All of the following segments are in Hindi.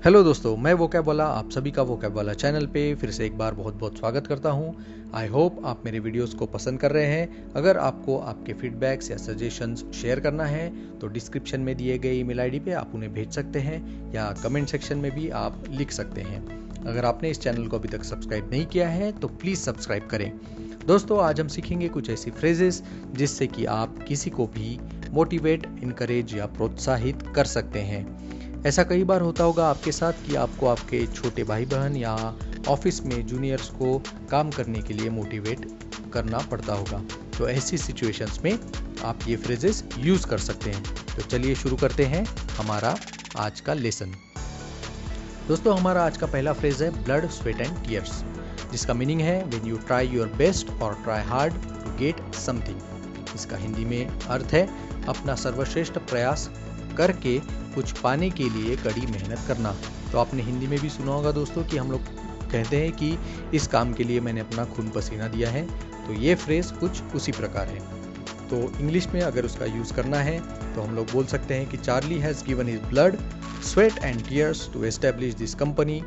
हेलो दोस्तों, मैं वोकैब वाला आप सभी का वोकैब वाला चैनल पे फिर से एक बार बहुत बहुत स्वागत करता हूँ। आई होप आप मेरे वीडियोस को पसंद कर रहे हैं। अगर आपको आपके फीडबैक्स या सजेशंस शेयर करना है तो डिस्क्रिप्शन में दिए गए ईमेल आईडी पे आप उन्हें भेज सकते हैं या कमेंट सेक्शन में भी आप लिख सकते हैं। अगर आपने इस चैनल को अभी तक सब्सक्राइब नहीं किया है तो प्लीज़ सब्सक्राइब करें। दोस्तों, आज हम सीखेंगे कुछ ऐसी फ्रेजेस जिससे कि आप किसी को भी मोटिवेट, इनकरेज या प्रोत्साहित कर सकते हैं। ऐसा कई बार होता होगा आपके साथ कि आपको आपके छोटे भाई बहन या ऑफिस में जूनियर्स को काम करने के लिए मोटिवेट करना पड़ता होगा। तो ऐसी सिचुएशंस में आप ये फ्रेजेस यूज कर सकते हैं। तो चलिए शुरू करते हैं हमारा आज का लेसन। दोस्तों, हमारा आज का पहला फ्रेज है ब्लड, स्वेट एंड टीयर्स, जिसका मीनिंग है when you try your best और try hard to get something. इसका हिंदी में अर्थ है अपना सर्वश्रेष्ठ प्रयास करके कुछ पाने के लिए कड़ी मेहनत करना। तो आपने हिंदी में भी सुना होगा दोस्तों कि हम लोग कहते हैं कि इस काम के लिए मैंने अपना खून पसीना दिया है। तो ये फ्रेज कुछ उसी प्रकार है। तो इंग्लिश में अगर उसका यूज़ करना है तो हम लोग बोल सकते हैं कि Charlie has given his blood, sweat and tears to establish this company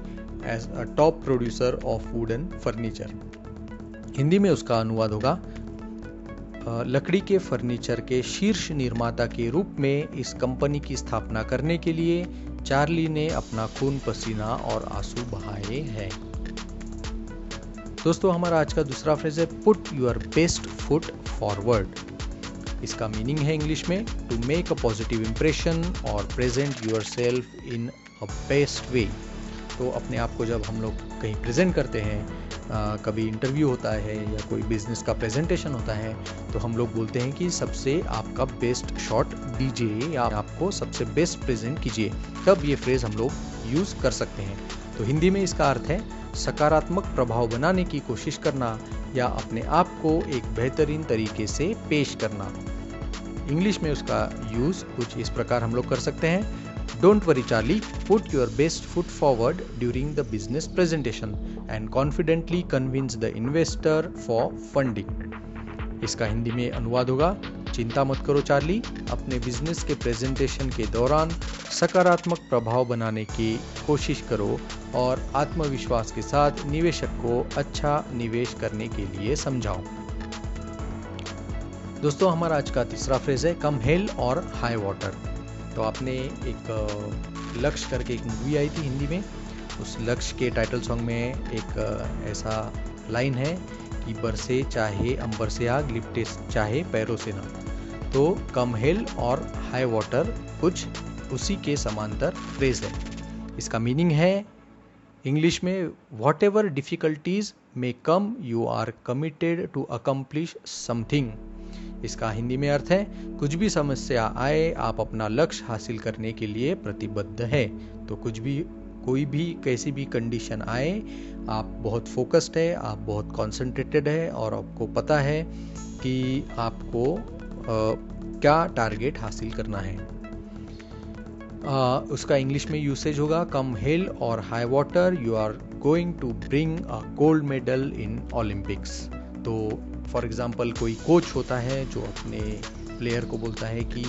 as a top producer of wood and furniture. Hindi में उसका अनुवाद होगा लकड़ी के फर्नीचर के शीर्ष निर्माता के रूप में इस कंपनी की स्थापना करने के लिए चार्ली ने अपना खून पसीना और आंसू बहाए हैं। दोस्तों, हमारा आज का दूसरा फ्रेज है put your best foot forward. इसका मीनिंग है इंग्लिश में to make a positive impression और present yourself in a best way. तो अपने आप को जब हम लोग कहीं प्रेजेंट करते हैं, कभी इंटरव्यू होता है या कोई बिजनेस का प्रेजेंटेशन होता है, तो हम लोग बोलते हैं कि सबसे आपका बेस्ट शॉट दीजिए या आपको सबसे बेस्ट प्रेजेंट कीजिए। तब ये फ्रेज हम लोग यूज़ कर सकते हैं। तो हिंदी में इसका अर्थ है सकारात्मक प्रभाव बनाने की कोशिश करना या अपने आप को एक बेहतरीन तरीके से पेश करना। इंग्लिश में उसका यूज़ कुछ इस प्रकार हम लोग कर सकते हैं। Don't worry, Charlie. Put your best foot forward during the business presentation and confidently convince the investor for funding. इसका हिंदी में अनुवाद होगा चिंता मत करो चार्ली, अपने बिजनेस के प्रेजेंटेशन के दौरान सकारात्मक प्रभाव बनाने की कोशिश करो और आत्मविश्वास के साथ निवेशक को अच्छा निवेश करने के लिए समझाओ। दोस्तों, हमारा आज का तीसरा फ्रेज है कम हेल और हाई वाटर। तो आपने एक लक्ष्य करके एक मूवी आई थी हिंदी में, उस लक्ष्य के टाइटल सॉन्ग में एक ऐसा लाइन है कि बरसे चाहे अंबर से आग, लिपटे चाहे पैरों से ना। तो कम हेल और हाई वाटर कुछ उसी के समांतर फ्रेज है। इसका मीनिंग है इंग्लिश में whatever difficulties may come you are committed to accomplish something. इसका हिंदी में अर्थ है कुछ भी समस्या आए आप अपना लक्ष्य हासिल करने के लिए प्रतिबद्ध है। तो कोई भी कैसी भी कंडीशन आए, आप बहुत फोकस्ड है, आप बहुत कॉन्सेंट्रेटेड है और आपको पता है कि आपको क्या टारगेट हासिल करना है। उसका इंग्लिश में यूसेज होगा कम हिल और high water you are going to bring a gold medal in Olympics. तो फॉर एग्जाम्पल कोई कोच होता है जो अपने प्लेयर को बोलता है कि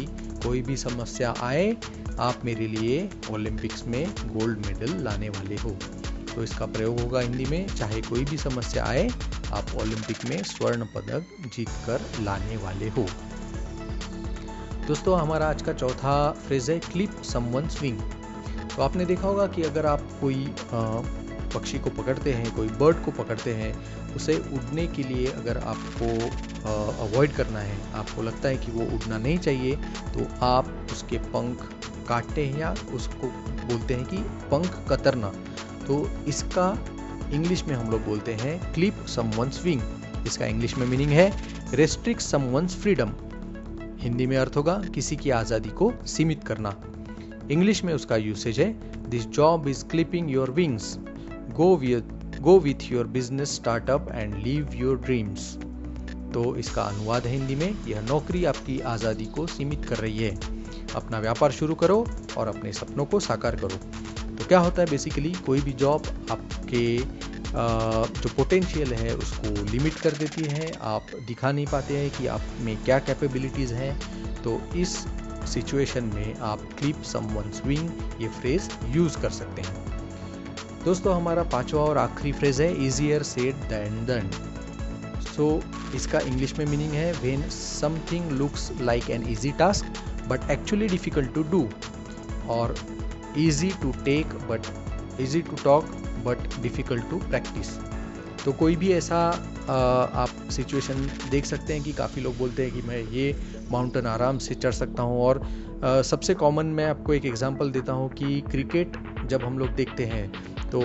कोई भी समस्या आए आप मेरे लिए ओलंपिक्स में गोल्ड मेडल लाने वाले हो। तो इसका प्रयोग होगा हिंदी में चाहे कोई भी समस्या आए आप ओलंपिक में स्वर्ण पदक जीत कर लाने वाले हो। दोस्तों, हमारा आज का चौथा फ्रेज है क्लिप समवन्स विंग। तो आपने देखा होगा कि अगर आप कोई पक्षी को पकड़ते हैं, कोई बर्ड को पकड़ते हैं, उसे उड़ने के लिए अगर आपको अवॉइड करना है, आपको लगता है कि वो उड़ना नहीं चाहिए, तो आप उसके पंख काटते हैं या उसको बोलते हैं कि पंख कतरना। तो इसका इंग्लिश में हम लोग बोलते हैं क्लिप समवन्स विंग। इसका इंग्लिश में मीनिंग है रेस्ट्रिक्ट समवन्स फ्रीडम। हिंदी में अर्थ होगा किसी की आज़ादी को सीमित करना। इंग्लिश में उसका यूसेज है this job is clipping your wings, go with your business startup and live your dreams। तो इसका अनुवाद है हिंदी में यह नौकरी आपकी आज़ादी को सीमित कर रही है, अपना व्यापार शुरू करो और अपने सपनों को साकार करो। तो क्या होता है बेसिकली कोई भी जॉब आपके जो पोटेंशियल है उसको लिमिट कर देती है, आप दिखा नहीं पाते हैं कि आप में क्या कैपेबिलिटीज़ हैं। तो इस सिचुएशन में आप क्लिप समवन्स विंग ये फ्रेज यूज कर सकते हैं। दोस्तों हमारा पांचवा और आखिरी फ्रेज है easier said than done. So इसका इंग्लिश में मीनिंग है when something looks like an easy task but actually difficult to do, और easy to take but easy to talk but difficult to practise. तो कोई भी ऐसा आप सिचुएशन देख सकते हैं कि काफ़ी लोग बोलते हैं कि मैं ये माउंटेन आराम से चढ़ सकता हूँ। और सबसे कॉमन मैं आपको एक एग्जांपल देता हूँ कि क्रिकेट जब हम लोग देखते हैं तो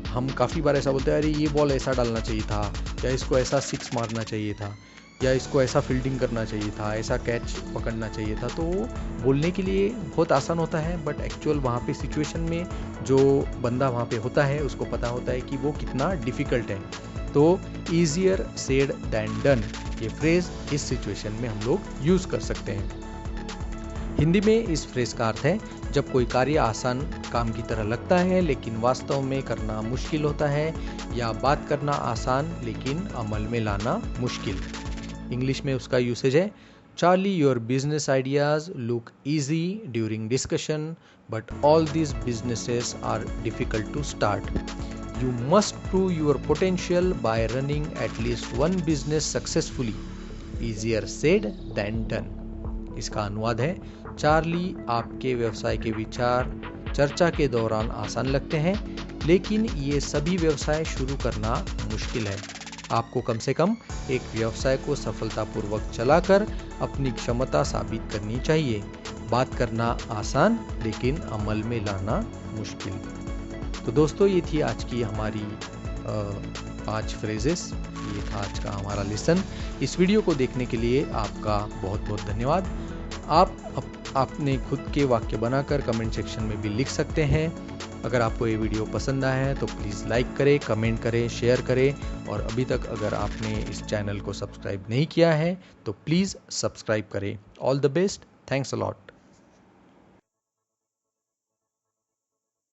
हम काफ़ी बार ऐसा बोलते हैं अरे ये बॉल ऐसा डालना चाहिए था, या इसको ऐसा सिक्स मारना चाहिए था, या इसको ऐसा फील्डिंग करना चाहिए था, ऐसा कैच पकड़ना चाहिए था। तो बोलने के लिए बहुत आसान होता है, बट एक्चुअल वहाँ पे सिचुएशन में जो बंदा वहाँ पे होता है उसको पता होता है कि वो कितना डिफ़िकल्ट है। तो ईजियर सेड दैन डन ये फ्रेज इस सिचुएशन में हम लोग यूज़ कर सकते हैं। हिंदी में इस फ्रेज का अर्थ है जब कोई कार्य आसान काम की तरह लगता है लेकिन वास्तव में करना मुश्किल होता है, या बात करना आसान लेकिन अमल में लाना मुश्किल। इंग्लिश में उसका यूसेज है Charlie your business ideas look easy during discussion but all this businesses are difficult to start. You must prove your potential by running at least one business successfully. Easier said than done. इसका अनुवाद है चार्ली आपके व्यवसाय के विचार चर्चा के दौरान आसान लगते हैं लेकिन ये सभी व्यवसाय शुरू करना मुश्किल है। आपको कम से कम एक व्यवसाय को सफलतापूर्वक चलाकर अपनी क्षमता साबित करनी चाहिए। बात करना आसान लेकिन अमल में लाना मुश्किल। तो दोस्तों ये थी आज की हमारी 5 फ्रेजेस, ये था आज का हमारा लेसन। इस वीडियो को देखने के लिए आपका बहुत बहुत धन्यवाद। आप अपने खुद के वाक्य बनाकर कमेंट सेक्शन में भी लिख सकते हैं। अगर आपको ये वीडियो पसंद आया है तो प्लीज़ लाइक करें, कमेंट करें, शेयर करें, और अभी तक अगर आपने इस चैनल को सब्सक्राइब नहीं किया है तो प्लीज़ सब्सक्राइब करें। All the best, thanks a lot.